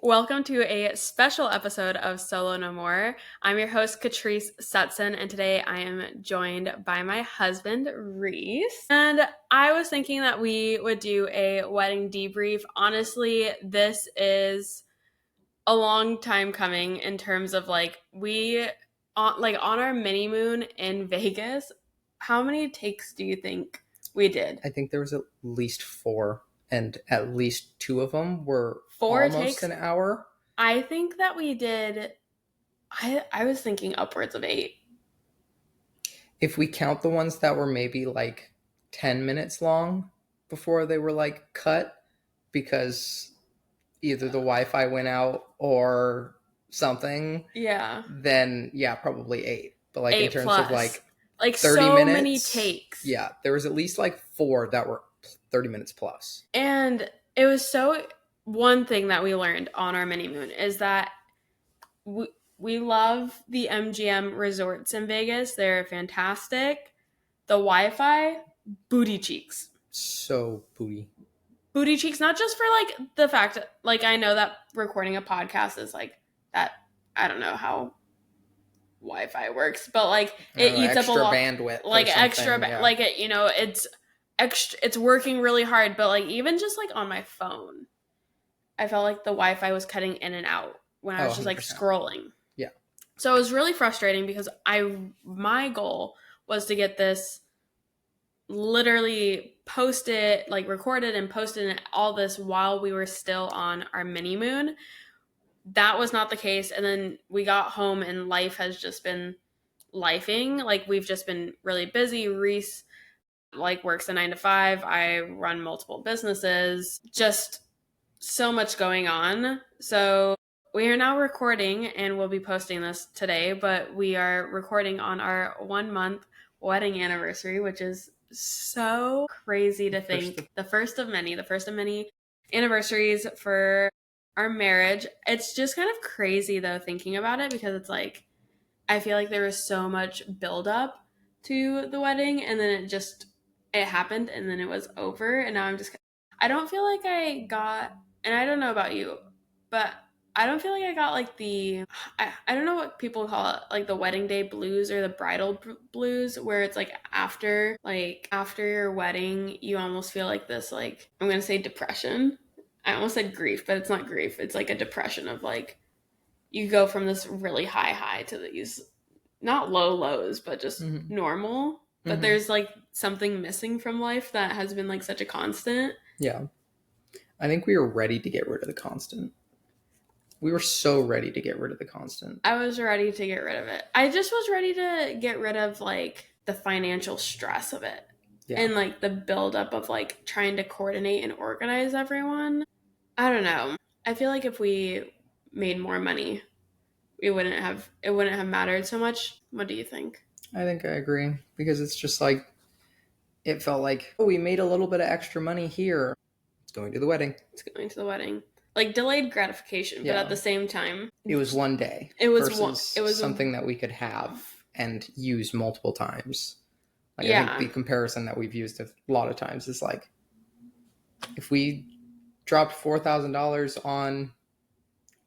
Welcome to a special episode of Solo No More. I'm your host, Catryce Sutson, and today I am joined by my husband, Reese. And I was thinking that we would do a wedding debrief. Honestly, this is a long time coming in terms of on our mini moon in Vegas. How many takes do you think we did? I think there was at least 4, and at least 2 of them were 4 almost takes? an hour. I think that we did. I was thinking upwards of 8. If we count the ones that were maybe like 10 minutes long before they were like cut because either the Wi-Fi went out or something, Yeah. then yeah, probably 8. But like 8 in terms plus. of like 30 so minutes, many takes. yeah, there was at least like 4 that were 30 minutes plus. And it was one thing that we learned on our mini moon is that we love the MGM resorts in Vegas. They're fantastic. The Wi-Fi, booty cheeks. So booty. Booty cheeks, not just for like the fact that, like, I know that recording a podcast is like that. I don't know how Wi-Fi works, but like it eats up a lot, bandwidth, like extra, yeah. like it, it's extra. It's working really hard, but like even just like on my phone, I felt like the Wi-Fi was cutting in and out when I was just like 100%. scrolling. Yeah. So it was really frustrating because my goal was to get this literally posted, like recorded and posted and all this while we were still on our mini moon. That was not the case. And then we got home and life has just been lifing. Like we've just been really busy. Reese like works a 9 to 5. I run multiple businesses. Just so much going on. So we are now recording and we'll be posting this today, but we are recording on our 1-month wedding anniversary, which is so crazy to think. The first of many anniversaries for our marriage. It's just kind of crazy though thinking about it because it's like I feel like there was so much buildup to the wedding and then it happened and then it was over and now I don't feel like I got, and I don't know about you, but I don't feel like I got like I don't know what people call it, like the wedding day blues or the bridal blues, where it's like after your wedding, you almost feel like this, like, I'm going to say depression. I almost said grief, but it's not grief. It's like a depression of like, you go from this really high to these not low lows, but just normal. But there's like something missing from life that has been like such a constant. Yeah. I think we were ready to get rid of the constant. We were so ready to get rid of the constant. I was ready to get rid of it. I just was ready to get rid of like the financial stress of it. Yeah. And like the buildup of like trying to coordinate and organize everyone. I don't know. I feel like if we made more money, it wouldn't have mattered so much. What do you think? I think I agree, because it's just like, it felt like, oh, we made a little bit of extra money here. It's going to the wedding. Like delayed gratification, but at the same time, it was one day. It was something that we could have and use multiple times. Like, yeah. I think the comparison that we've used a lot of times is like, if we dropped $4,000 on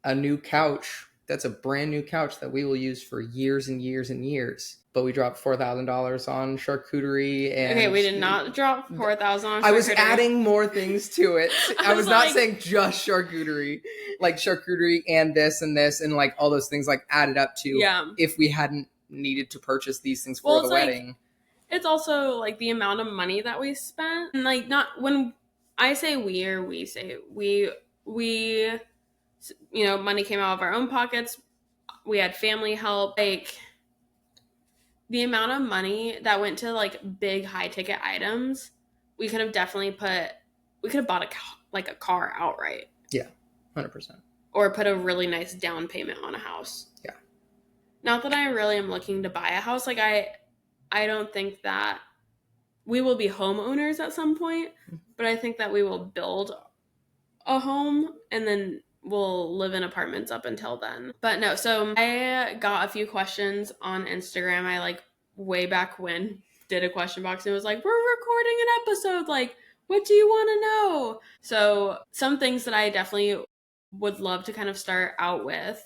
a new couch, that's a brand new couch that we will use for years and years and years. But we dropped $4,000 on charcuterie and... Okay, we did not drop $4,000 on charcuterie. I was adding more things to it. I was not saying just charcuterie. Like charcuterie and this and like all those things like added up to if we hadn't needed to purchase these things for the wedding. It's also like the amount of money that we spent. And like, not when I say we, or we say we, money came out of our own pockets. We had family help. Like, the amount of money that went to like big high ticket items, we could have bought a car outright. Yeah, 100%. Or put a really nice down payment on a house. Yeah. Not that I really am looking to buy a house. Like I don't think that we will be homeowners at some point, but I think that we will build a home and then we'll live in apartments up until then. But no, so I got a few questions on Instagram. I like way back when did a question box and it was like, we're recording an episode. Like, what do you want to know? So some things that I definitely would love to kind of start out with,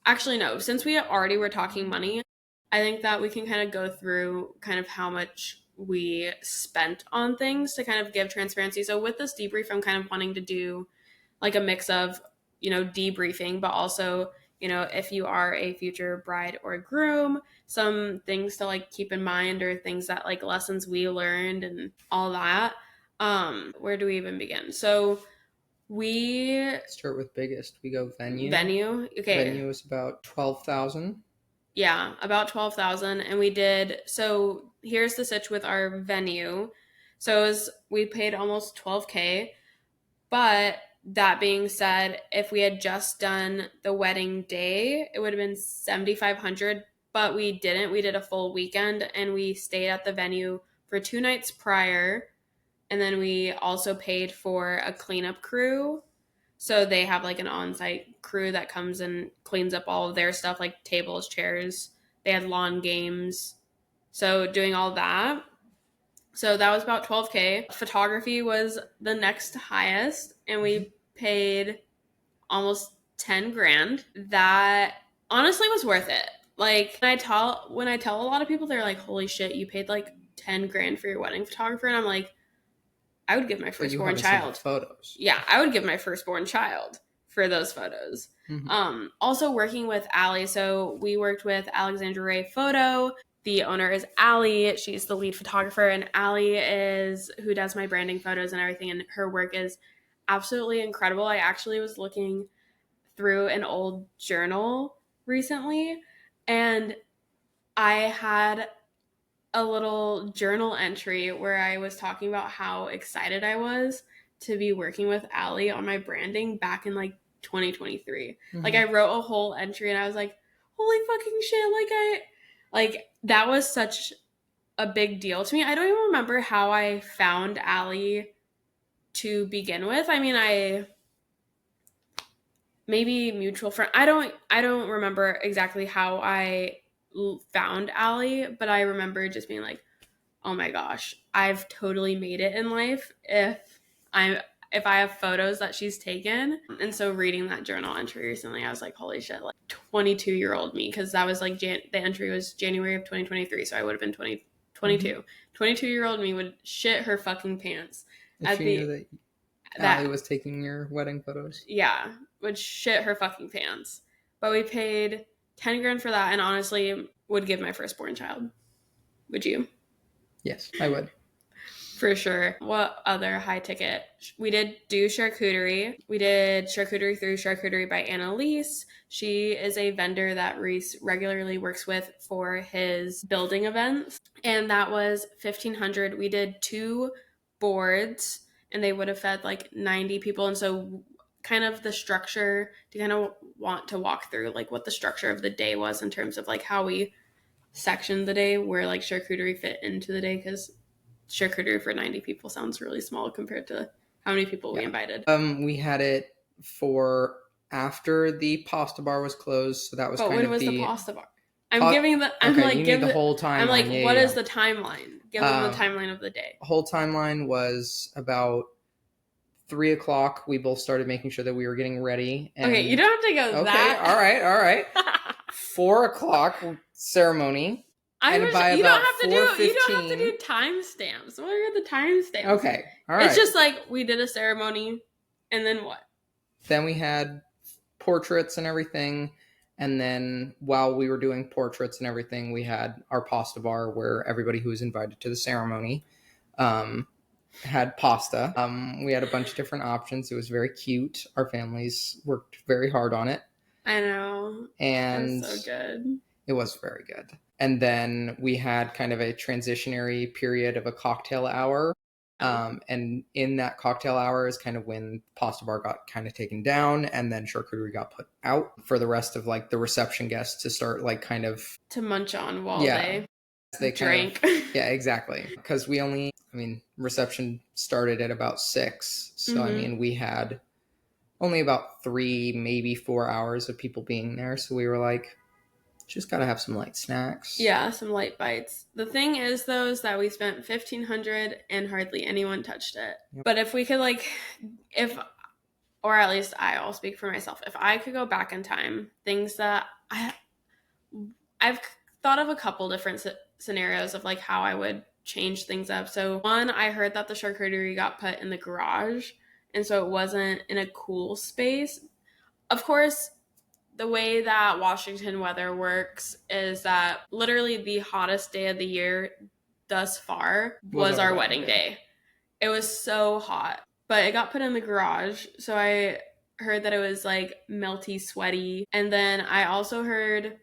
actually, no, since we already were talking money, I think that we can kind of go through kind of how much we spent on things to kind of give transparency. So with this debrief, I'm kind of wanting to do like a mix of, debriefing, but also, if you are a future bride or groom, some things to like keep in mind, or things that like lessons we learned and all that. Where do we even begin? So we start with biggest. We go venue. Okay. Venue is about 12,000. Yeah, about 12,000. And we did, so here's the sitch with our venue. So we paid almost 12K. But that being said, if we had just done the wedding day, it would have been 7,500. But we didn't. We did a full weekend, and we stayed at the venue for 2 nights prior. And then we also paid for a cleanup crew. So they have like an on-site crew that comes and cleans up all of their stuff, like tables, chairs. They had lawn games. So doing all that. So that was about 12K. Photography was the next highest, and we paid almost 10 grand. That honestly was worth it. Like when I tell a lot of people, they're like, holy shit, you paid like 10 grand for your wedding photographer. And I'm like, I would give my firstborn child photos. Yeah, I would give my firstborn child for those photos. Mm-hmm. Also working with Allie. So we worked with Alexandra Ray Photo. The owner is Allie. She's the lead photographer, and Allie is who does my branding photos and everything. And her work is absolutely incredible. I actually was looking through an old journal recently, and I had a little journal entry where I was talking about how excited I was to be working with Allie on my branding back in like 2023. Mm-hmm. Like I wrote a whole entry and I was like, holy fucking shit. That was such a big deal to me. I don't even remember how I found Allie to begin with. I mean, maybe mutual friend. I don't remember exactly how I found Allie, but I remember just being like, oh my gosh, I've totally made it in life if I have photos that she's taken. And so reading that journal entry recently, I was like, holy shit, like 22-year-old me, because that was like the entry was January of 2023, so I would have been 22. Mm-hmm. 22-year-old me would shit her fucking pants. If she knew that Allie was taking your wedding photos. Yeah, would shit her fucking pants. But we paid 10 grand for that, and honestly would give my firstborn child. Would you? Yes, I would. For sure. What other high ticket? We did do charcuterie. We did charcuterie through Charcuterie by Annalise. She is a vendor that Reese regularly works with for his building events. And that was $1,500. We did 2 boards, and they would have fed like 90 people. And so kind of the structure, to kind of want to walk through like what the structure of the day was in terms of like how we sectioned the day, where like charcuterie fit into the day, because charcuterie for 90 people sounds really small compared to how many people we invited. We had it for after the pasta bar was closed, so that was. But when was the pasta bar? I'm giving the. I'm like, give the whole timeline. I'm like, what is the timeline? Give them the timeline of the day. The whole timeline was about 3:00. We both started making sure that we were getting ready. And, okay, you don't have to go that. All right. 4:00 ceremony. You don't have to do timestamps. What are the timestamps? Okay, all right. It's just like we did a ceremony, and then what? Then we had portraits and everything, and then while we were doing portraits and everything, we had our pasta bar where everybody who was invited to the ceremony had pasta. We had a bunch of different options. It was very cute. Our families worked very hard on it. I know. And it was so good. It was very good. And then we had kind of a transitionary period of a cocktail hour. And in that cocktail hour is kind of when pasta bar got kind of taken down, and then charcuterie got put out for the rest of like the reception guests to start like kind of to munch on while they drank. Yeah, exactly. Because reception started at about 6. So, mm-hmm. We had only about 3, maybe 4 hours of people being there. So we were like, just gotta have some light snacks. Yeah, some light bites. The thing is, though, is that we spent $1,500 and hardly anyone touched it. Yep. But if we could, if or at least I'll speak for myself. If I could go back in time, things that I've thought of a couple different scenarios of like how I would change things up. So one, I heard that the charcuterie got put in the garage, and so it wasn't in a cool space. Of course, the way that Washington weather works is that literally the hottest day of the year thus far was our wedding day. It was so hot, but it got put in the garage. So I heard that it was like melty, sweaty. And then I also heard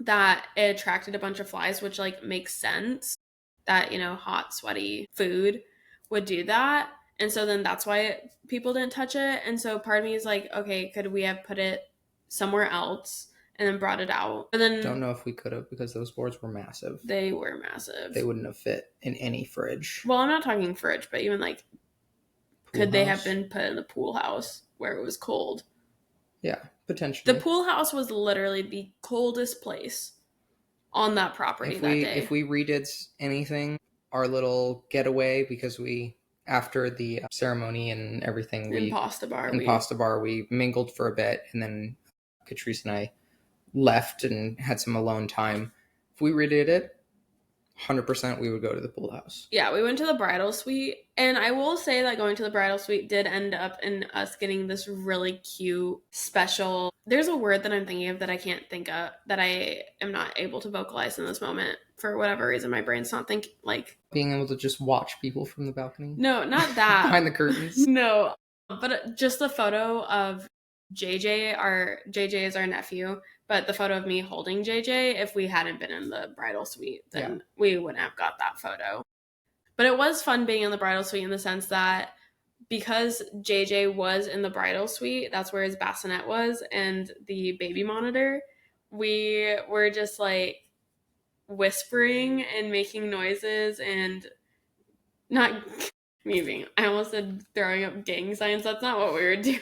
that it attracted a bunch of flies, which like makes sense that, you know, hot, sweaty food would do that. And so then that's why people didn't touch it. And so part of me is like, okay, could we have put it somewhere else and then brought it out? But then don't know if we could have, because those boards were massive. They were massive. They wouldn't have fit in any fridge. Well, I'm not talking fridge, but even like, could they have been put in the pool house where it was cold? Yeah, potentially. The pool house was literally the coldest place on that property that day. If we redid anything, our little getaway, because we, after the ceremony and everything, in Pasta Bar, we mingled for a bit, and then Catryce and I left and had some alone time. If we redid it, 100% we would go to the pool house. Yeah, we went to the bridal suite, and I will say that going to the bridal suite did end up in us getting this really cute special, there's a word that I'm thinking of that I can't think of, that I am not able to vocalize in this moment for whatever reason. My brain's not thinking, like being able to just watch people from the balcony. No, not that. Behind the curtains. No, but just the photo of JJ is our nephew, but the photo of me holding JJ, if we hadn't been in the bridal suite, then we wouldn't have got that photo. But it was fun being in the bridal suite in the sense that because JJ was in the bridal suite, that's where his bassinet was, and the baby monitor, we were just like whispering and making noises and not moving. I almost said throwing up gang signs. That's not what we were doing.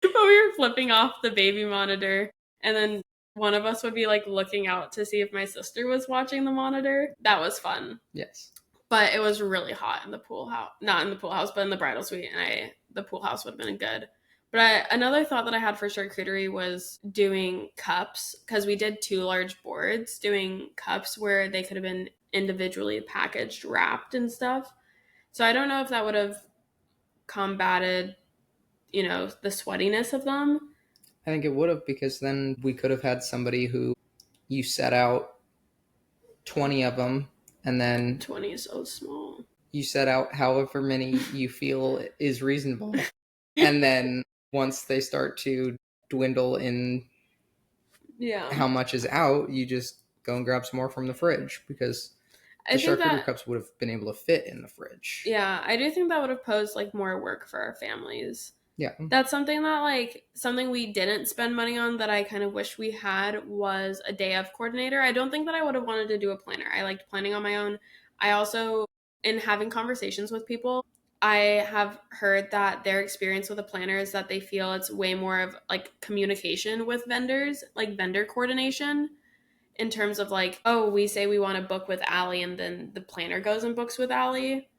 But we were flipping off the baby monitor, and then one of us would be like looking out to see if my sister was watching the monitor. That was fun. Yes. But it was really hot in the pool house. Not in the pool house, but in the bridal suite, and the pool house would have been good. But another thought that I had for charcuterie was doing cups, because we did 2 large boards, doing cups where they could have been individually packaged, wrapped and stuff. So I don't know if that would have combated, you know, the sweatiness of them. I think it would have, because then we could have had somebody who you set out 20 of them, and then 20 is so small. You set out however many you feel is reasonable. And then once they start to dwindle in how much is out, you just go and grab some more from the fridge, because the charcuterie cups would have been able to fit in the fridge. Yeah, I do think that would have posed like more work for our families. Yeah. That's something that like something we didn't spend money on that I kind of wish we had was a day of coordinator. I don't think that I would have wanted to do a planner. I liked planning on my own. I also, in having conversations with people, I have heard that their experience with a planner is that they feel it's way more of like communication with vendors, like vendor coordination, in terms of like, oh, we say we want to book with Allie, and then the planner goes and books with Allie.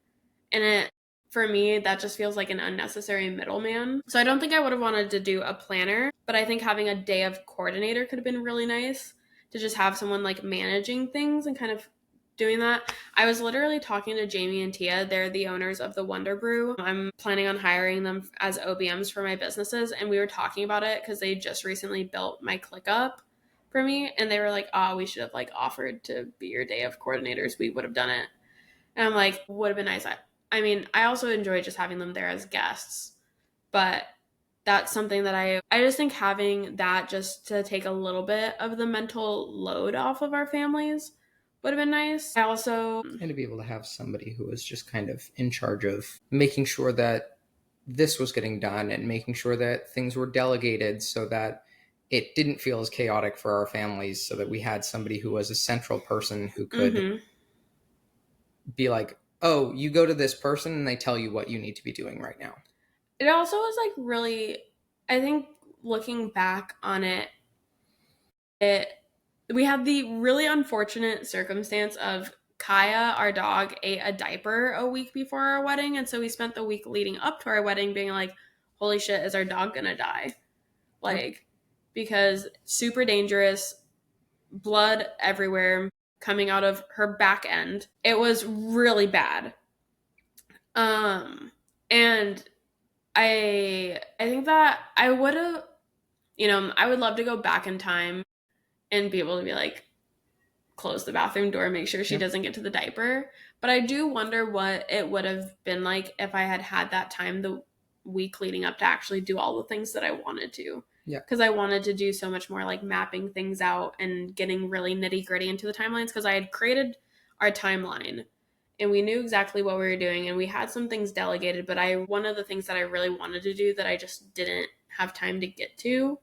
And for me, that just feels like an unnecessary middleman. So I don't think I would have wanted to do a planner, but I think having a day of coordinator could have been really nice, to just have someone like managing things and kind of doing that. I was literally talking to Jamie and Tia. They're the owners of the Wonder Brew. I'm planning on hiring them as OBMs for my businesses, and we were talking about it because they just recently built my ClickUp for me, and they were like, oh, we should have like offered to be your day of coordinators. We would have done it. And I'm like, would have been nice. I mean, I also enjoy just having them there as guests, but that's something that I just think having that just to take a little bit of the mental load off of our families would have been nice. I also... And to be able to have somebody who was just kind of in charge of making sure that this was getting done and making sure that things were delegated so that it didn't feel as chaotic for our families, so that we had somebody who was a central person who could be like, oh, you go to this person and they tell you what you need to be doing right now. It also was like really, I think looking back on it, we had the really unfortunate circumstance of Kaya, our dog, ate a diaper a week before our wedding. And so we spent the week leading up to our wedding being like, holy shit, is our dog gonna die? Like, because super dangerous, blood everywhere coming out of her back end. It was really bad. And I think that I would have, I would love to go back in time and be able to be like, close the bathroom door, make sure she doesn't get to the diaper. But I do wonder what it would have been like if I had had that time the week leading up to actually do all the things that I wanted to. Yeah. Because I wanted to do so much more like mapping things out and getting really nitty gritty into the timelines, because I had created our timeline and we knew exactly what we were doing and we had some things delegated. But one of the things that I really wanted to do that I just didn't have time to get to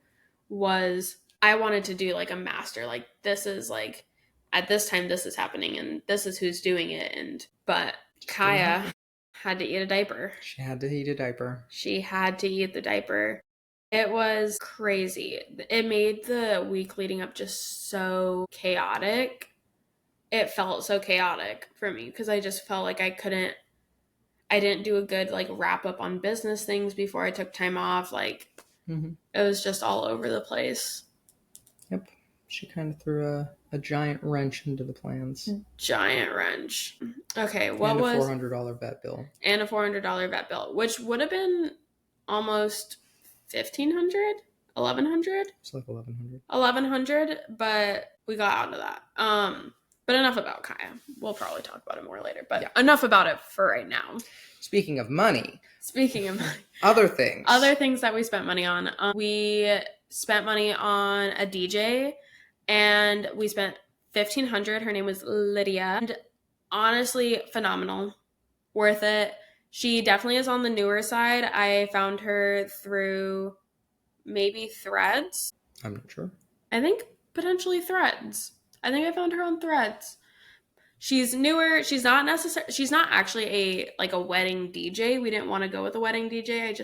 was I wanted to do like a master. Like, this is like, at this time, this is happening and this is who's doing it. But Kaya had to eat a diaper. She had to eat a diaper. She had to eat the diaper. It was crazy. It made the week leading up just so chaotic. It felt so chaotic for me because I just felt like I didn't do a good like wrap up on business things before I took time off. Like, It was just all over the place. Yep. She kind of threw a giant wrench into the plans. Giant wrench. Okay, what was... And a $400 vet bill. And a $400 vet bill, which would have been almost $1,500? $1,100? It's like $1,100. $1,100, but we got out of that. But enough about Kaya. We'll probably talk about it more later, but enough about it for right now. Speaking of money. Other things. Other things that we spent money on. We spent money on a DJ, and we spent $1,500. Her name was Lydia. And honestly, phenomenal. Worth it. She definitely is on the newer side. I found her through maybe Threads. I'm not sure. I think potentially Threads. I think I found her on Threads. She's newer. She's not actually a wedding DJ. We didn't want to go with a wedding DJ.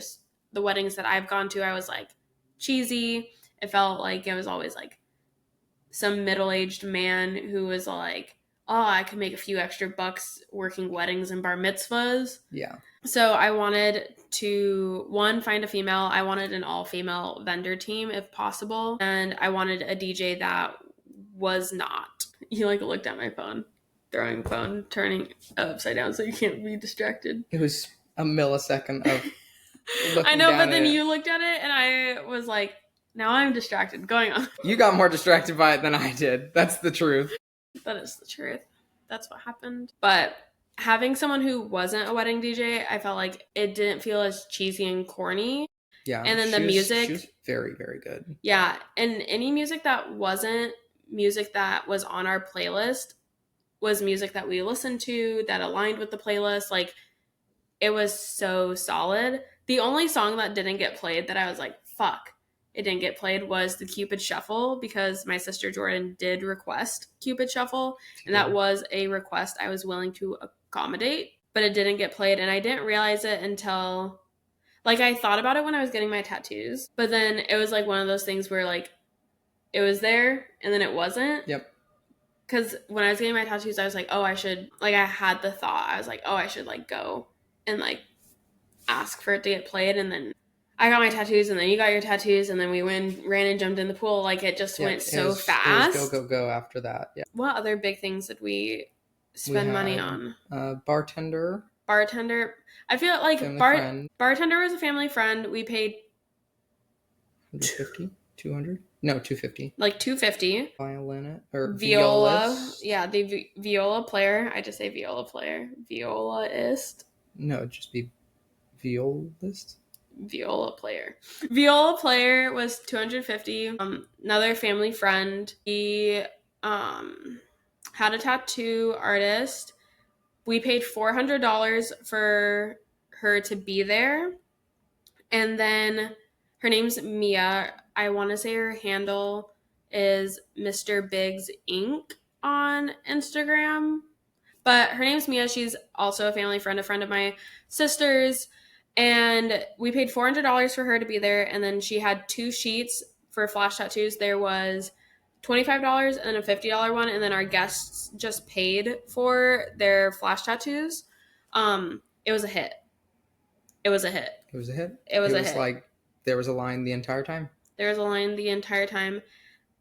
The weddings that I've gone to, I was like, cheesy. It felt like it was always like some middle-aged man who was like, oh, I could make a few extra bucks working weddings and bar mitzvahs. Yeah. So I wanted to, find a female. I wanted an all-female vendor team if possible. And I wanted a DJ that was not. You like looked at my phone, throwing phone, turning upside down so you can't be distracted. It was a millisecond of I know, but then you looked at it and I was like, now I'm distracted. Going on. You got more distracted by it than I did. That's the truth. That is the truth. That's what happened. But having someone who wasn't a wedding DJ, I felt like it didn't feel as cheesy and corny. Yeah. And then music. She was very, very good. Yeah. And any music that wasn't music that was on our playlist was music that we listened to that aligned with the playlist. Like, it was so solid. The only song that didn't get played that I was like, fuck, it didn't get played was the Cupid Shuffle, because my sister Jordan did request Cupid Shuffle, and that was a request I was willing to accommodate, but it didn't get played. And I didn't realize it until, like, I thought about it when I was getting my tattoos, but then it was like one of those things where like it was there and then it wasn't. Yep. Because when I was getting my tattoos, I was like, oh, I should, like, I had the thought, I was like, oh, I should like go and like ask for it to get played. And then I got my tattoos, and then you got your tattoos, and then we ran and jumped in the pool. Like, it just went so fast. It was go after that. Yeah. What other big things did we spend money on? Bartender. I feel like bartender was a family friend. We paid $150, $200. No, $250. Like $250. Viola or viola. Violist. Yeah, the viola player. I just say viola player. Violaist. No, it'd just be violist. Viola player. Viola player was $250. Another family friend. He had a tattoo artist. We paid $400 for her to be there. And then her name's Mia. I want to say her handle is Mr. Biggs Inc. on Instagram. But her name's Mia. She's also a family friend, a friend of my sister's. And we paid $400 for her to be there. And then she had 2 sheets for flash tattoos. There was $25 and a $50 one. And then our guests just paid for their flash tattoos. It was a hit. It was a hit. It was hit. Like there was a line the entire time. There was a line the entire time.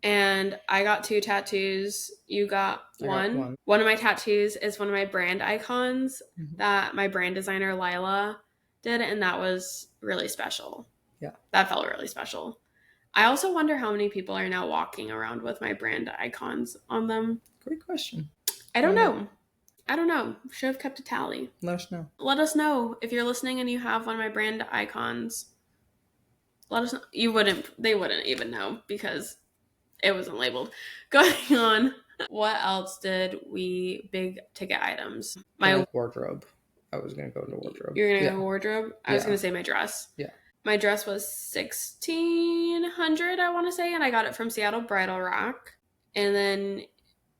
And I got 2 tattoos. You got one. One of my tattoos is one of my brand icons that my brand designer, Lila, did. And that was really special. Yeah. That felt really special. I also wonder how many people are now walking around with my brand icons on them. Great question. I don't know. I don't know. Should have kept a tally. Let us know. Let us know if you're listening and you have one of my brand icons. Let us know. They wouldn't even know because it wasn't labeled. Going on. What else did we, big ticket items? My wardrobe. I was going to go into wardrobe. You're going to go wardrobe? I was going to say my dress. Yeah. My dress was $1,600, I want to say, and I got it from Seattle Bridal Rack. And then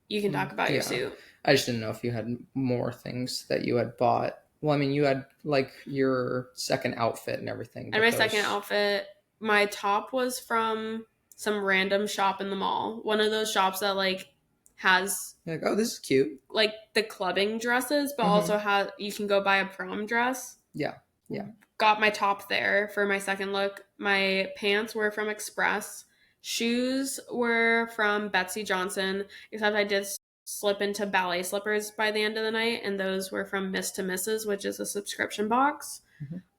you can talk about your suit. I just didn't know if you had more things that you had bought. Well, I mean, you had like your second outfit and everything. And my second outfit, my top was from some random shop in the mall. One of those shops that like has like, oh, this is cute. Like the clubbing dresses, but also you can go buy a prom dress. Yeah. Yeah. Got my top there for my second look. My pants were from Express. Shoes were from Betsy Johnson, except I did slip into ballet slippers by the end of the night, and those were from Miss to Mrs., which is a subscription box.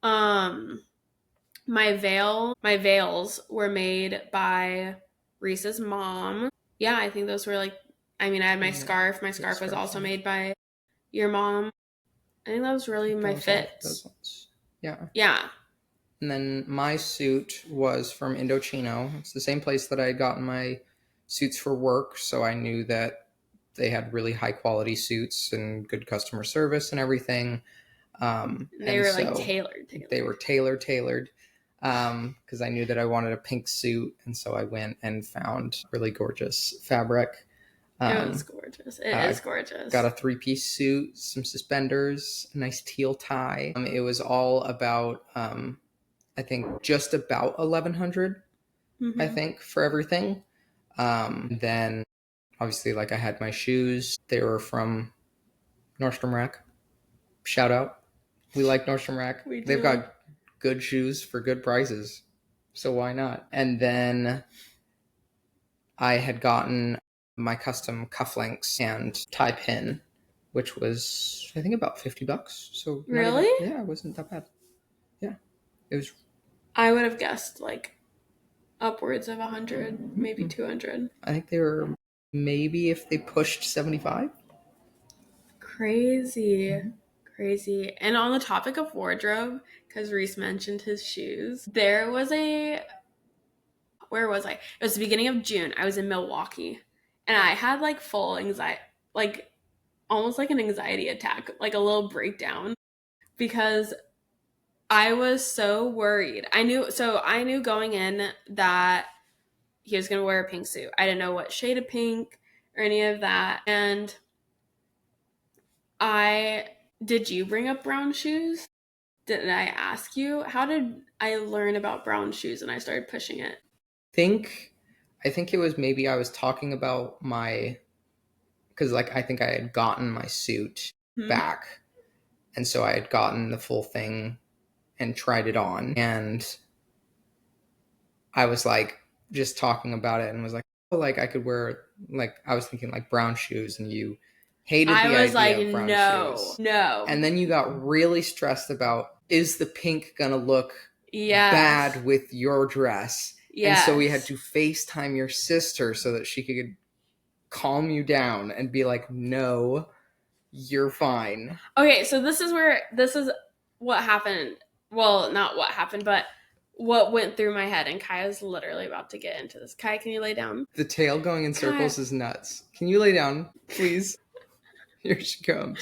My veils were made by Reese's mom. Yeah, I think those were like, I mean, I had my scarf. My scarf was also made by your mom. I think that was really my fits. Yeah. Yeah. And then my suit was from Indochino. It's the same place that I had gotten my suits for work, so I knew that they had really high quality suits and good customer service and everything. They were like tailored. They were tailored because I knew that I wanted a pink suit, and so I went and found really gorgeous fabric. It was gorgeous. It is gorgeous. Got a 3-piece suit, some suspenders, a nice teal tie. It was all about, I think, just about $1,100, I think, for everything. Then, obviously, like, I had my shoes. They were from Nordstrom Rack. Shout out. We like Nordstrom Rack. They've got good shoes for good prices, so why not? And then I had gotten my custom cufflinks and tie pin, which was, I think, about $50. So really? Yeah, it wasn't that bad. Yeah, it was. I would have guessed like upwards of 100, maybe 200. I think they were maybe if they pushed 75. Crazy. And on the topic of wardrobe, because Reese mentioned his shoes, there was where was I? It was the beginning of June. I was in Milwaukee. And I had like full anxiety, like almost like an anxiety attack, like a little breakdown, because I was so worried. I knew going in that he was going to wear a pink suit. I didn't know what shade of pink or any of that. And did you bring up brown shoes? Did I ask you? How did I learn about brown shoes and I started pushing it? I think it was maybe I was talking about because like I think I had gotten my suit back, and so I had gotten the full thing and tried it on, and I was like just talking about it and was like, oh, like I could wear, like I was thinking like brown shoes, and you hated the idea of brown shoes. No. And then you got really stressed about, is the pink gonna look bad with your dress? Yes. And so we had to FaceTime your sister so that she could calm you down and be like, no, you're fine. Okay, so this is what happened. Well, not what happened, but what went through my head. And Kaya's literally about to get into this. Kaya, can you lay down? The tail going in circles is nuts. Can you lay down, please? Here she comes.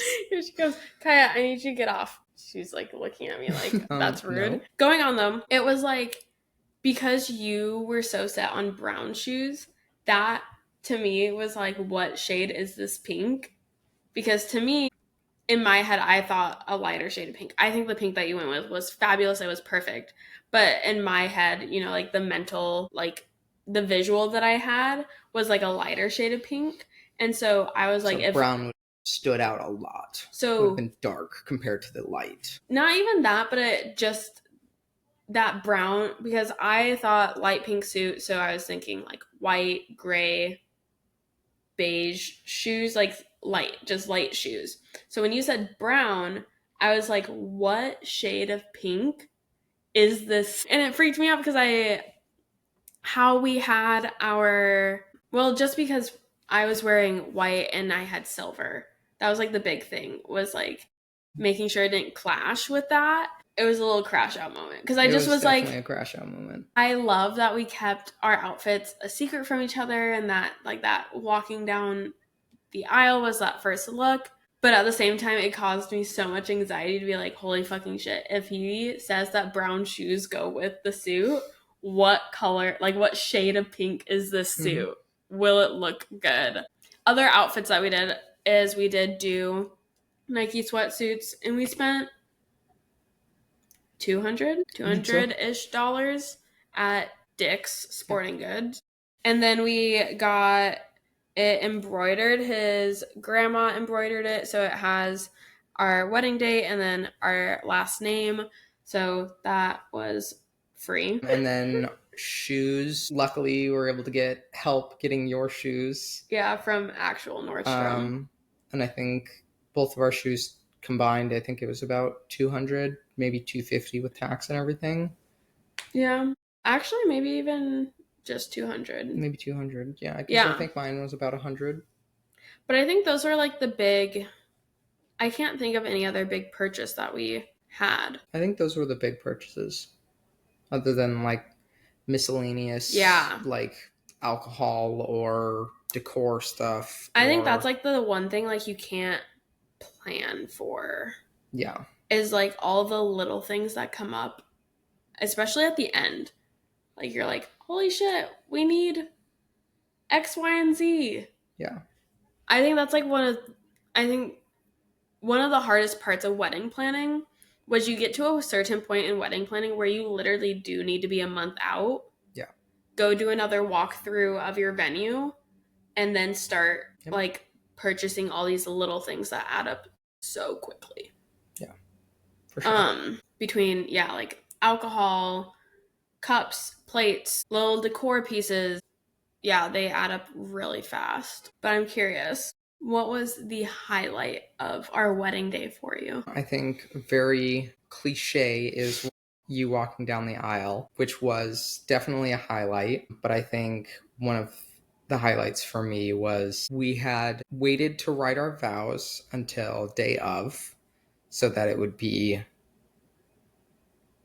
Kaya, I need you to get off. She's like looking at me like, that's rude. No. Going on though, it was like, because you were so set on brown shoes, that to me was like, what shade is this pink? Because to me, in my head, I thought a lighter shade of pink. I think the pink that you went with was fabulous. It was perfect. But in my head, you know, like the mental, like the visual that I had was like a lighter shade of pink. And so I was like, if brown stood out a lot. So it would have been dark compared to the light. Not even that, but it just that brown, because I thought light pink suit, so I was thinking like white, gray, beige shoes, like just light shoes. So when you said brown, I was like, what shade of pink is this? And it freaked me out because how we had our, well, just because I was wearing white and I had silver. That was like the big thing, was like making sure it didn't clash with that. It was a little crash out moment because I just was definitely like, a crash out moment. I love that we kept our outfits a secret from each other, and that like that walking down the aisle was that first look. But at the same time, it caused me so much anxiety to be like, holy fucking shit. If he says that brown shoes go with the suit, what color, like what shade of pink is this suit? Mm-hmm. Will it look good? Other outfits that we did is we did do Nike sweatsuits, and we spent $200-ish dollars at Dick's Sporting Goods. And then we got it embroidered. His grandma embroidered it, so it has our wedding date and then our last name. So that was free. And then shoes. Luckily, we were able to get help getting your shoes. Yeah, from actual Nordstrom. And I think both of our shoes combined, I think it was about $200, maybe $250 with tax and everything. Yeah, actually, maybe even just $200. Maybe $200. Yeah, because I think mine was about $100. But I think those were like the big. I can't think of any other big purchase that we had. I think those were the big purchases, other than like miscellaneous, like alcohol or decor stuff. I think that's like the one thing like you can't plan for. Yeah. Is like all the little things that come up, especially at the end. Like you're like, holy shit, we need X, Y, and Z. Yeah. I think that's like one of the hardest parts of wedding planning was you get to a certain point in wedding planning where you literally do need to be a month out. Yeah. Go do another walkthrough of your venue and then start like purchasing all these little things that add up so quickly. Yeah. For sure. Between, like alcohol, cups, plates, little decor pieces. Yeah, they add up really fast. But I'm curious, what was the highlight of our wedding day for you? I think very cliche is you walking down the aisle, which was definitely a highlight. But I think one of the highlights for me was we had waited to write our vows until day of so that it would be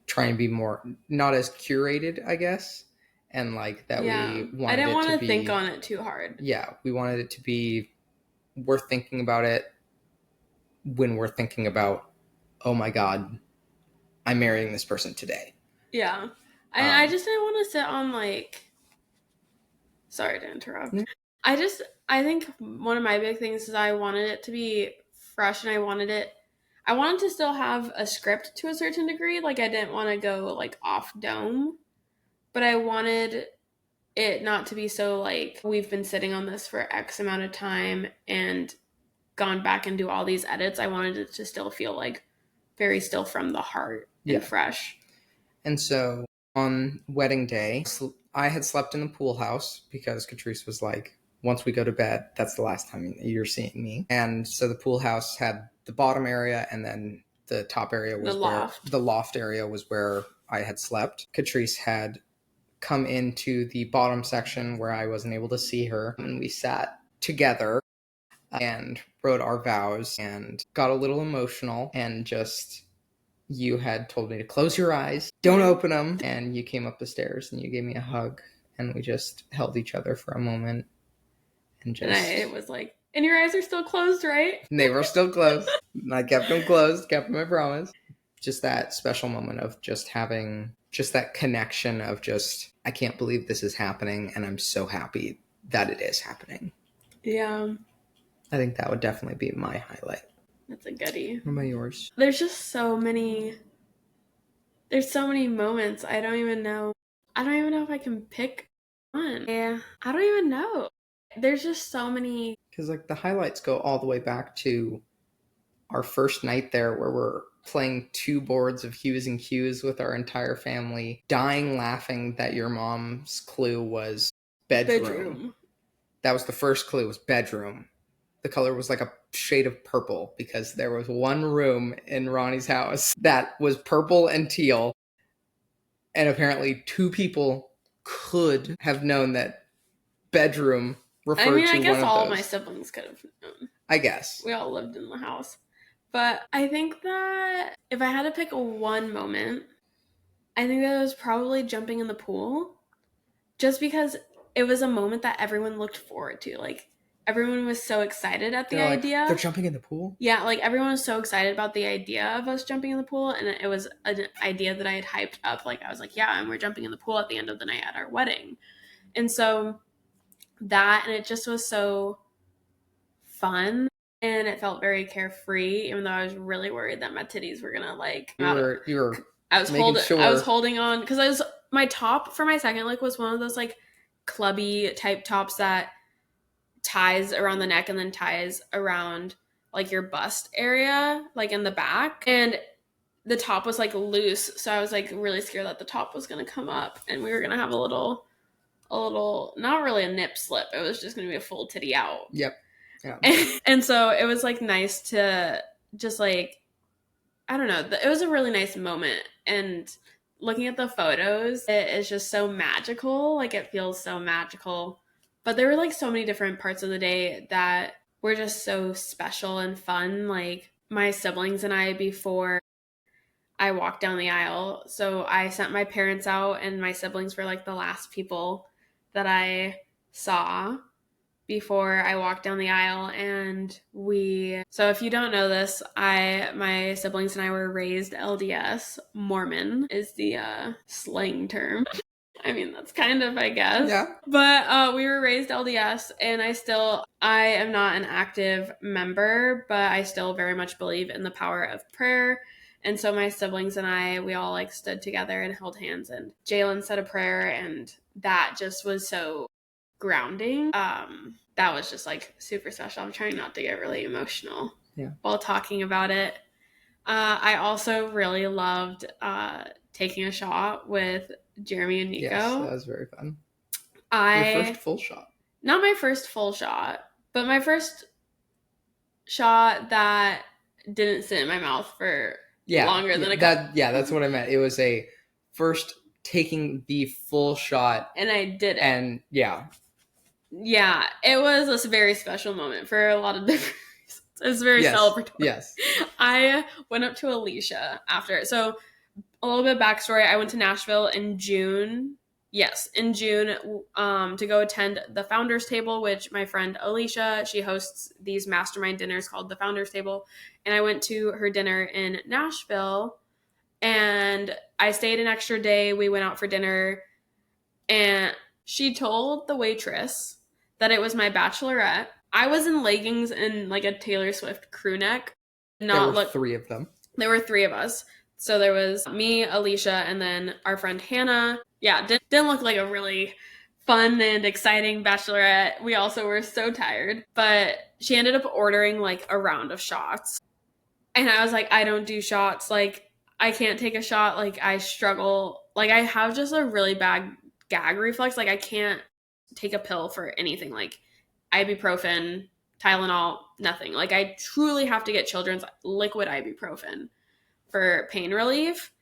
try and be more, not as curated, I guess. And like that we wanted I didn't want to be, think on it too hard. Yeah, we wanted it to be, we're thinking about it when we're thinking about, oh my God, I'm marrying this person today. Yeah. I just didn't want to sit on like, sorry to interrupt. Mm-hmm. I think one of my big things is I wanted it to be fresh, and I wanted to still have a script to a certain degree. Like I didn't want to go like off dome, but I wanted it not to be so like we've been sitting on this for X amount of time and gone back and do all these edits. I wanted it to still feel like very still from the heart and fresh. And so on wedding day, I had slept in the pool house because Catryce was like, once we go to bed, that's the last time you're seeing me. And so the pool house had the bottom area, and then the top area was the loft area was where I had slept. Catryce had come into the bottom section where I wasn't able to see her, and we sat together and wrote our vows and got a little emotional, and just, you had told me to close your eyes, don't open them, and you came up the stairs and you gave me a hug, and we just held each other for a moment. And it was like, and your eyes are still closed, right? They were still closed. I kept them closed, kept my promise. Just that special moment of just having just that connection of just, I can't believe this is happening, and I'm so happy that it is happening. Yeah. I think that would definitely be my highlight. That's a goodie. What about yours? There's so many moments. I don't even know if I can pick one. Yeah. I don't even know. There's just so many. Because like the highlights go all the way back to our first night there, where we're playing 2 boards of Hues and Cues with our entire family, dying laughing that your mom's clue was bedroom. That was the first clue, was bedroom. The color was like a shade of purple because there was one room in Ronnie's house that was purple and teal. And apparently 2 people could have known that bedroom referred to one of those. I guess all my siblings could have known. I guess. We all lived in the house. But I think that if I had to pick one moment, I think that it was probably jumping in the pool. Just because it was a moment that everyone looked forward to. Like, everyone was so excited at the idea. They're jumping in the pool? Yeah, like, everyone was so excited about the idea of us jumping in the pool. And it was an idea that I had hyped up. Like, I was like, yeah, and we're jumping in the pool at the end of the night at our wedding. And so that, and it just was so fun. And it felt very carefree, even though I was really worried that my titties were gonna like. I was holding on because my top for my second look was one of those like clubby type tops that ties around the neck and then ties around like your bust area, like in the back. And the top was like loose, so I was like really scared that the top was gonna come up and we were gonna have a little, not really a nip slip. It was just gonna be a full titty out. Yep. Yeah. And so it was like nice to just like, I don't know, it was a really nice moment. And looking at the photos, it is just so magical. Like, it feels so magical. But there were like so many different parts of the day that were just so special and fun. Like, my siblings and I, before I walked down the aisle, so I sent my parents out and my siblings were like the last people that I saw before I walked down the aisle. And so if you don't know this, my siblings and I were raised LDS. Mormon is the slang term. I mean, that's kind of, I guess. Yeah. But we were raised LDS, and I am not an active member, but I still very much believe in the power of prayer. And so my siblings and we all like stood together and held hands, and Jalen said a prayer, and that just was so grounding. That was just like super special. I'm trying not to get really emotional while talking about it. I also really loved taking a shot with Jeremy and Nico. Yes, that was very fun. Your first full shot. Not my first full shot, but my first shot that didn't sit in my mouth for longer than a cup. Yeah, that's what I meant. It was a first taking the full shot. And I did it. And yeah, it was a very special moment for a lot of different reasons. It was very celebratory. Yes. I went up to Alicia after. So a little bit of backstory. I went to Nashville in June. Yes, in June to go attend the Founders Table, which my friend Alicia, she hosts these mastermind dinners called the Founders Table. And I went to her dinner in Nashville, and I stayed an extra day. We went out for dinner, and she told the waitress that it was my bachelorette. I was in leggings and like a Taylor Swift crew neck. There were 3 of them. There were 3 of us. So there was me, Alicia, and then our friend Hannah. Yeah, didn't look like a really fun and exciting bachelorette. We also were so tired. But she ended up ordering like a round of shots. And I was like, I don't do shots. Like, I can't take a shot. Like, I struggle. Like, I have just a really bad gag reflex. Like, I can't take a pill for anything. Like, ibuprofen, Tylenol, nothing. Like, I truly have to get children's liquid ibuprofen for pain relief.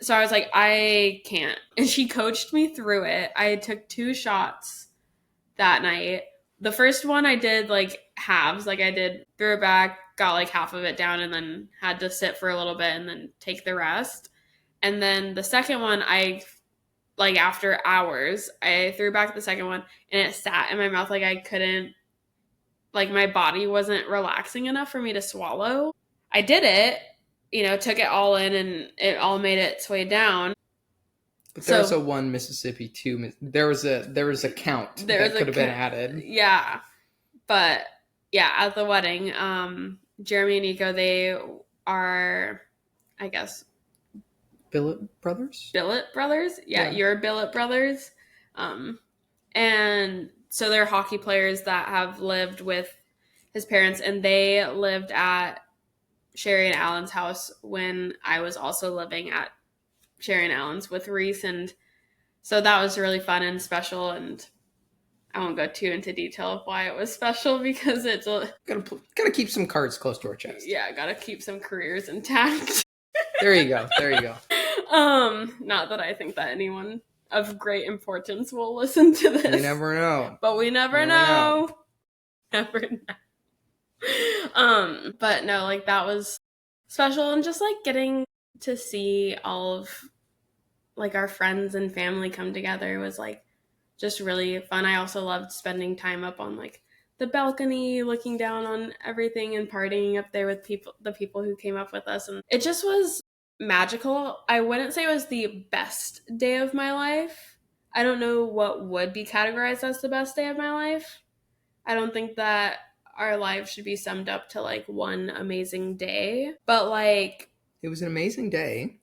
So I was like, I can't. And she coached me through it. I took 2 shots that night. The first one I did like halves. Like, I threw it back, got like half of it down, and then had to sit for a little bit and then take the rest. And then the second one, like after hours, I threw back the second one, and it sat in my mouth. Like, I couldn't, like, my body wasn't relaxing enough for me to swallow. I did it, took it all in, and it all made its way down. But there was a 1 Mississippi 2. There was a count that could have been added. Yeah. But yeah, at the wedding, Jeremy and Nico, they are, I guess, Billet brothers? Billet brothers? Yeah, you're Billet brothers. And so they're hockey players that have lived with his parents, and they lived at Sherry and Alan's house when I was also living at Sherry and Alan's with Reese, and so that was really fun and special, and I won't go too into detail of why it was special because it's gotta keep some cards close to our chest. Yeah, gotta keep some careers intact. There you go. There you go. Not that I think that anyone of great importance will listen to this. You never know. But we never know. Never know. But no, like that was special, and just like getting to see all of like our friends and family come together was like just really fun. I also loved spending time up on like the balcony, looking down on everything and partying up there with the people who came up with us, and it just was magical. I wouldn't say it was the best day of my life. I don't know what would be categorized as the best day of my life. I don't think that our lives should be summed up to like one amazing day, but like it was an amazing day,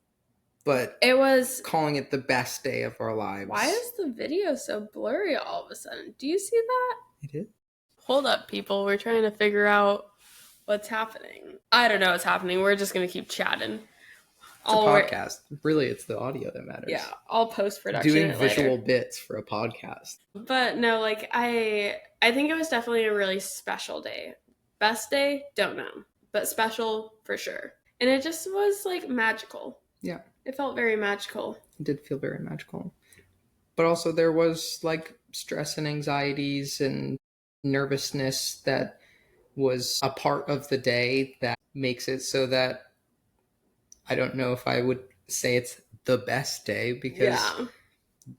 but it was calling it the best day of our lives. Why is the video so blurry all of a sudden? Do you see that? It did. Hold up, people. We're trying to figure out what's happening. I don't know what's happening. We're just going to keep chatting. It's a podcast. Really, it's the audio that matters. Yeah, I'll post-production doing visual bits for a podcast. But no, like I think it was definitely a really special day. Best day? Don't know. But special for sure. And it just was like magical. Yeah. It felt very magical. It did feel very magical. But also there was like stress and anxieties and nervousness that was a part of the day that makes it so that I don't know if I would say it's the best day, because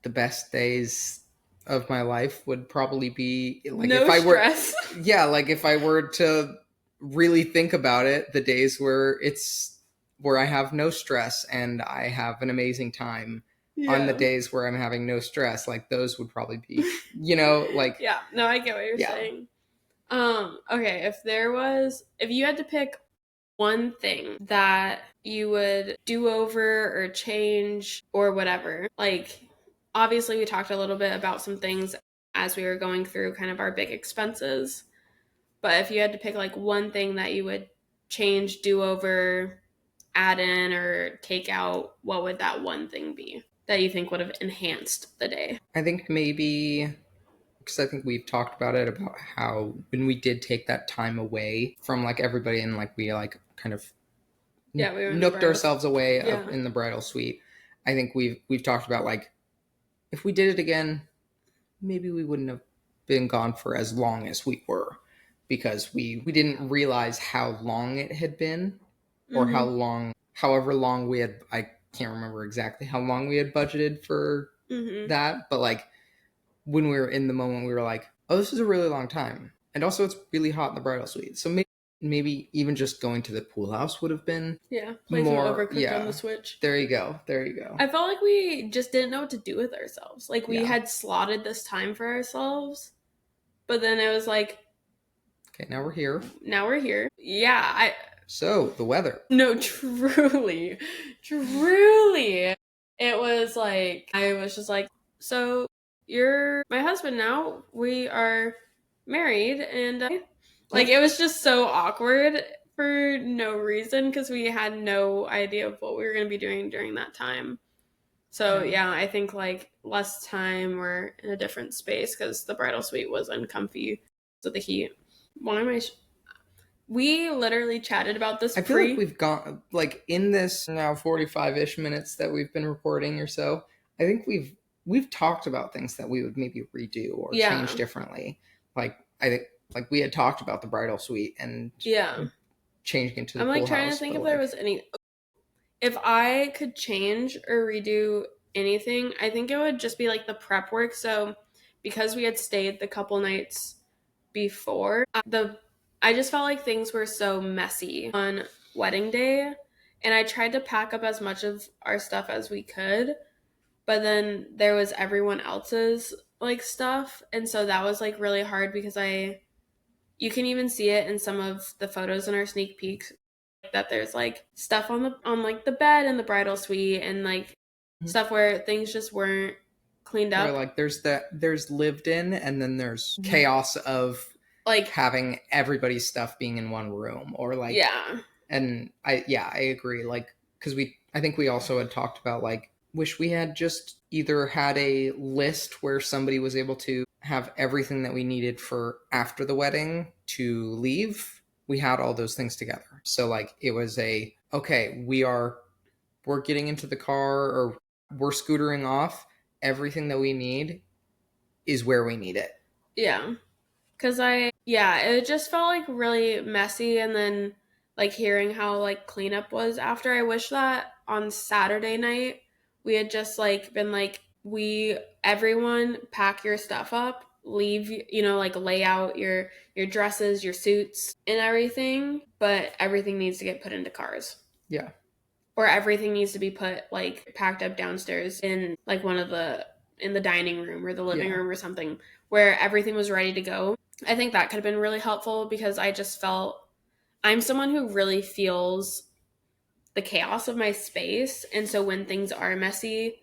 the best days of my life would probably be like no if I stress. were like if I were to really think about it, the days where I have no stress and I have an amazing time. On the days where I'm having no stress, like those would probably be, like yeah, no, I get what you're saying. Okay, if you had to pick one thing that you would do over or change or whatever, like obviously we talked a little bit about some things as we were going through kind of our big expenses, but if you had to pick like one thing that you would change, do over, add in, or take out, what would that one thing be that you think would have enhanced the day? I think maybe, because I think we've talked about it, about how when we did take that time away from like everybody and like we like kind of we nooked ourselves away up in the bridal suite. I think we've talked about like if we did it again, maybe we wouldn't have been gone for as long as we were, because we didn't realize how long it had been, or however long we had. I can't remember exactly how long we had budgeted for that, but like when we were in the moment, we were like, oh, this is a really long time. And also it's really hot in the bridal suite. So maybe even just going to the pool house would have been play more Overcooked on the Switch. There you go. I felt like we just didn't know what to do with ourselves. Like we had slotted this time for ourselves, but then it was like, okay, now we're here. Yeah. So the weather. No, truly. It was like, I was just like, so you're my husband now. We are married, and like it was just so awkward for no reason, because we had no idea of what we were going to be doing during that time. So I think like less time, we're in a different space because the bridal suite was uncomfy with the heat. Why am I? We literally chatted about this. I feel like we've gone like in this now 45-ish minutes that we've been recording or so. I think we've talked about things that we would maybe redo or change differently. Like I think like we had talked about the bridal suite and changing into the pool house. I'm like trying to think if there was any. If I could change or redo anything, I think it would just be like the prep work. So because we had stayed the couple nights before, I just felt like things were so messy on wedding day, and I tried to pack up as much of our stuff as we could, but then there was everyone else's like stuff, and so that was like really hard because you can even see it in some of the photos in our sneak peeks that there's like stuff on like the bed in the bridal suite, and like stuff where things just weren't cleaned up. Where, like there's lived in, and then there's chaos of like having everybody's stuff being in one room, or like And I agree. Like, because I think we also had talked about, like, wish we had just either had a list where somebody was able to have everything that we needed for after the wedding to leave. We had all those things together. So, like, it was okay, we're getting into the car, or we're scootering off. Everything that we need is where we need it. Yeah. Because it just felt like really messy. And then like hearing how like cleanup was after, I wish that on Saturday night we had just like been like, everyone pack your stuff up, leave, like lay out your dresses, your suits and everything, but everything needs to get put into cars. Yeah. Or everything needs to be put like packed up downstairs in like in the dining room or the living room or something, where everything was ready to go. I think that could have been really helpful, because I just felt I'm someone who really feels the chaos of my space. And so when things are messy,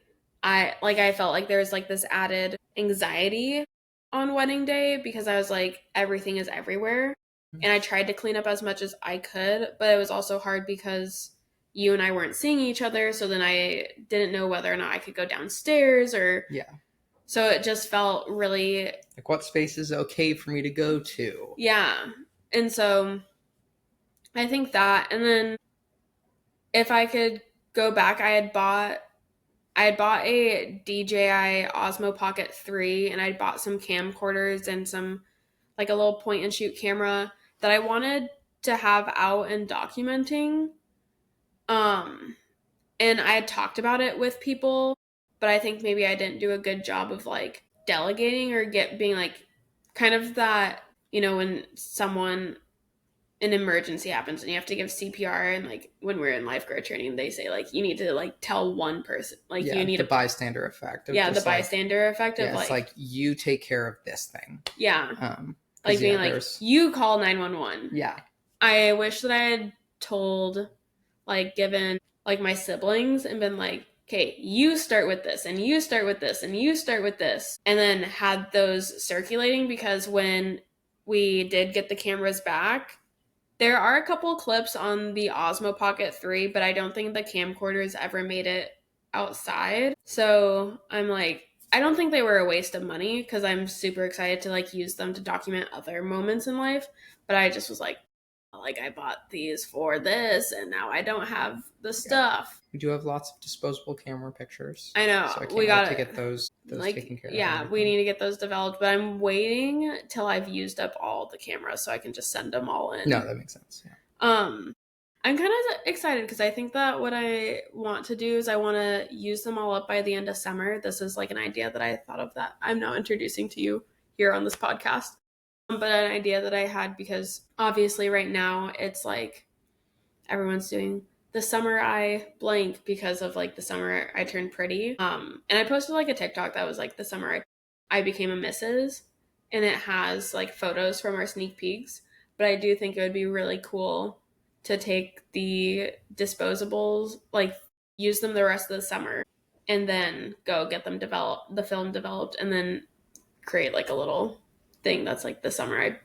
I felt like there's like this added anxiety on wedding day, because I was like, everything is everywhere. And I tried to clean up as much as I could, but it was also hard because you and I weren't seeing each other. So then I didn't know whether or not I could go downstairs, or Yeah. So it just felt really like, what space is okay for me to go to? Yeah. And so I think that, and then if I could go back, I had bought a DJI Osmo Pocket 3, and I'd bought some camcorders and some like a little point and shoot camera that I wanted to have out and documenting. And I had talked about it with people, but I think maybe I didn't do a good job of like delegating, or being like kind of that, when an emergency happens and you have to give CPR, and like when we're in lifeguard training, they say like you need to like tell one person, like you need the bystander effect. The bystander effect of it's like you take care of this thing. Yeah. Like being like, you call 911. Yeah. I wish that I had given like my siblings and been like, okay, you start with this, and you start with this, and you start with this, and then had those circulating, because when we did get the cameras back, there are a couple clips on the Osmo Pocket 3, but I don't think the camcorders ever made it outside. So I'm like, I don't think they were a waste of money, because I'm super excited to like use them to document other moments in life. But I just was like I bought these for this, and now I don't have the stuff. We do have lots of disposable camera pictures. I know. So I can't wait to get those taken care of. Yeah, we need to get those developed, but I'm waiting till I've used up all the cameras so I can just send them all in. No, that makes sense. Yeah. I'm kind of excited, because I think that what I want to do is I want to use them all up by the end of summer. This is like an idea that I thought of that I'm now introducing to you here on this podcast. But an idea that I had, because obviously right now it's like everyone's doing the summer I blank, because of like the summer I turned pretty. And I posted like a TikTok that was like the summer I became a Mrs. And it has like photos from our sneak peeks. But I do think it would be really cool to take the disposables, like use them the rest of the summer, and then go get them the film developed, and then create like a little thing that's like the summer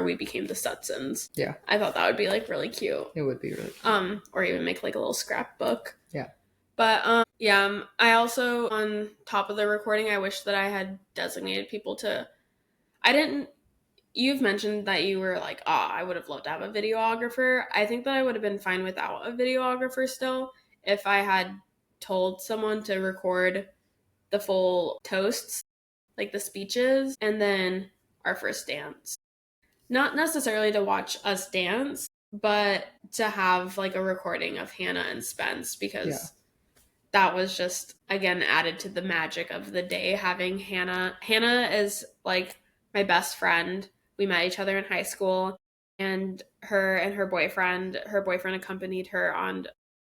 we became the Sutsons. Yeah. I thought that would be like really cute. It would be really cute. Or even make like a little scrapbook. Yeah. But I also, on top of the recording, I wish that I had designated people to, you've mentioned that you were like, I would have loved to have a videographer. I think that I would have been fine without a videographer still, if I had told someone to record the full toasts, like the speeches, and then our first dance. Not necessarily to watch us dance, but to have like a recording of Hannah and Spence, because that was just, again, added to the magic of the day, having Hannah. Hannah is like my best friend. We met each other in high school, and her boyfriend accompanied her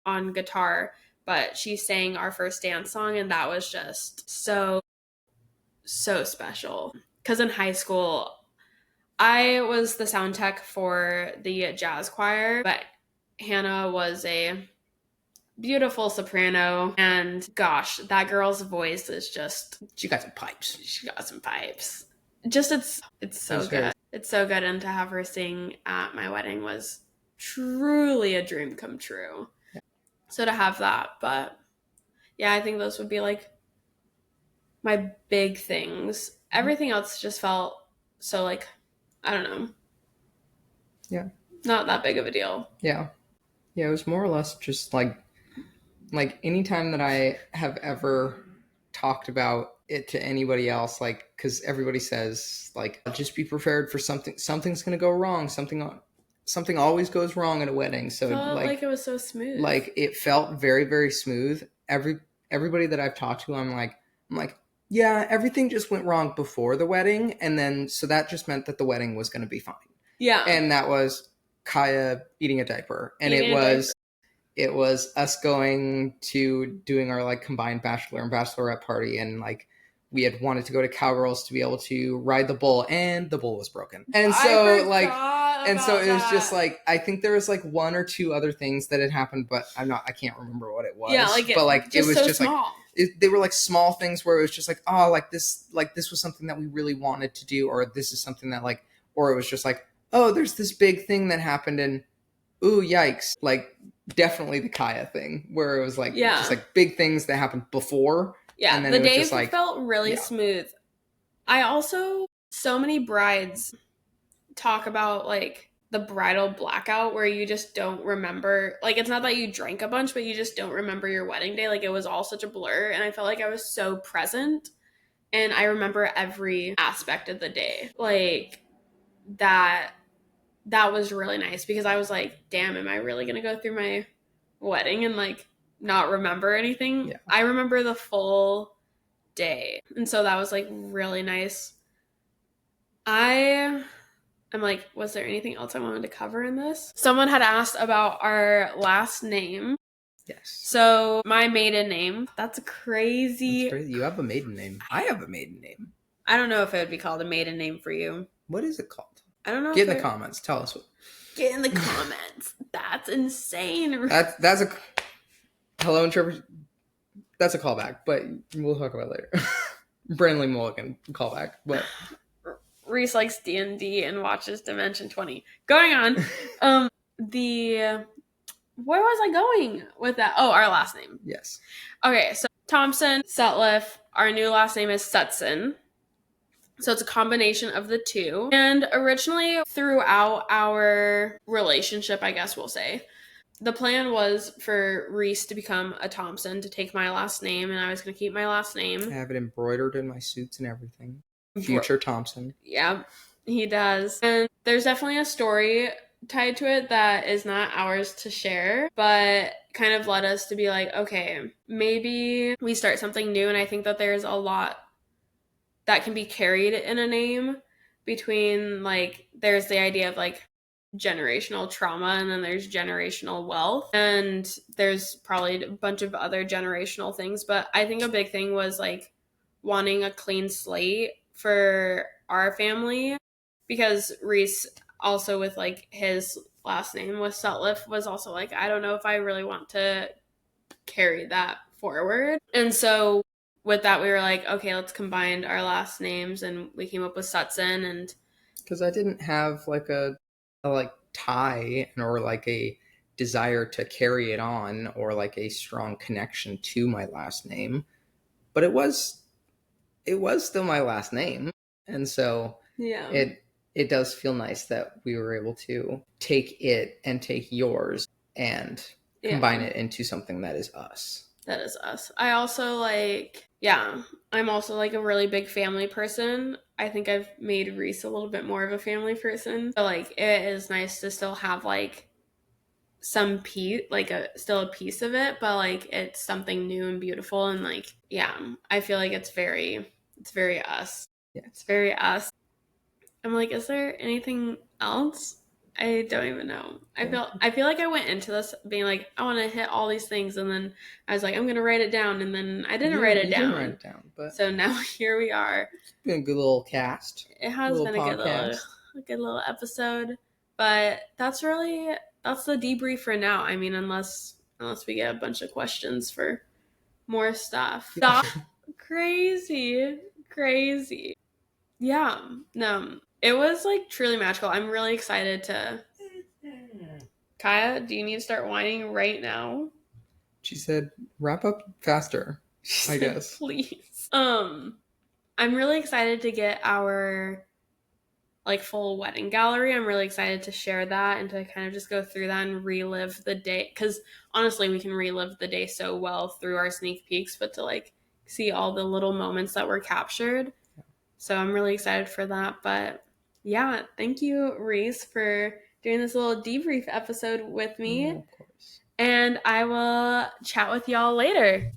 on guitar, but she sang our first dance song, and that was just so special. Because in high school, I was the sound tech for the jazz choir, but Hannah was a beautiful soprano, and gosh, that girl's voice is just... She got some pipes. Just, it's so good. It's so good, and to have her sing at my wedding was truly a dream come true. Yeah. So to have that, but yeah, I think those would be like my big things. Everything else just felt so like, I don't know. Yeah. Not that big of a deal. Yeah. Yeah, it was more or less just like anytime that I have ever talked about it to anybody else, like, because everybody says like, just be prepared for something's gonna go wrong, something always goes wrong at a wedding. So Felt like it was so smooth. Like it felt very, very smooth. Everybody that I've talked to, I'm like, yeah, everything just went wrong before the wedding, and then so that just meant that the wedding was going to be fine. Yeah. And that was Kaya eating a diaper, and it was us going to doing our like combined bachelor and bachelorette party, and like we had wanted to go to Cowgirls to be able to ride the bull, and the bull was broken. And so it was just like, I think there was like one or two other things that had happened, but I can't remember what it was. Yeah, it was so just small. Like they were like small things where it was just like, oh, like this was something that we really wanted to do, or this is something that like, or it was just like, oh, there's this big thing that happened, and ooh, yikes. Like definitely the Kaya thing where it was like, just like big things that happened before. Yeah, and then the day just like, felt really smooth. I also, so many brides talk about like the bridal blackout where you just don't remember, like it's not that you drank a bunch, but you just don't remember your wedding day. Like it was all such a blur, and I felt like I was so present, and I remember every aspect of the day. Like that was really nice, because I was like, damn, am I really gonna go through my wedding and like not remember anything? Yeah. I remember the full day, and so that was like really nice. I'm like, was there anything else I wanted to cover in this? Someone had asked about our last name. Yes. So my maiden name, that's crazy. That's crazy. You have a maiden name. I have a maiden name. I don't know if it would be called a maiden name for you. What is it called? I don't know. Get in the comments. Tell us. Get in the comments. That's insane. That's a hello interpret. That's a callback, but we'll talk about it later. Brandley Mulligan callback, but Reese likes D&D and watches Dimension 20. Going on, where was I going with that? Oh, our last name. Yes. Okay, so Thompson, Sutliff. Our new last name is Sutson. So it's a combination of the two. And originally, throughout our relationship, I guess we'll say, the plan was for Reese to become a Thompson, to take my last name, and I was going to keep my last name. I have it embroidered in my suits and everything. Future Thompson. Yeah, he does. And there's definitely a story tied to it that is not ours to share, but kind of led us to be like, okay, maybe we start something new. And I think that there's a lot that can be carried in a name, between like, there's the idea of like generational trauma, and then there's generational wealth, and there's probably a bunch of other generational things. But I think a big thing was like wanting a clean slate for our family, because Reese also, with like his last name with Sutliff, was also like, I don't know if I really want to carry that forward. And so with that, we were like, okay, let's combine our last names, and we came up with Sutson. And because I didn't have like a like tie or like a desire to carry it on, or like a strong connection to my last name, but it was still my last name. And so yeah, it does feel nice that we were able to take it and take yours and combine it into something that is us. That is us. I also like, I'm also like a really big family person. I think I've made Reese a little bit more of a family person. So like, it is nice to still have like some piece, like still a piece of it, but like it's something new and beautiful. And like, I feel like it's very us. Yeah. It's very us. I'm like, is there anything else? I don't even know. I feel like I went into this being like, I want to hit all these things, and then I was like, I'm gonna write it down, and then I didn't write it down. Didn't write it down, but so now here we are. It's been a good little cast. It has been a good little episode, but that's the debrief for now. I mean, unless we get a bunch of questions for more stuff. Stop. Crazy. Yeah. No. It was like truly magical. I'm really excited to Kaya, do you need to start whining right now? She said, wrap up faster, I guess. Please. I'm really excited to get our like full wedding gallery. I'm really excited to share that and to kind of just go through that and relive the day, because honestly we can relive the day so well through our sneak peeks, but to like see all the little moments that were captured. So I'm really excited for that. But yeah, thank you, Reese, for doing this little debrief episode with me. Of course. And I will chat with y'all later.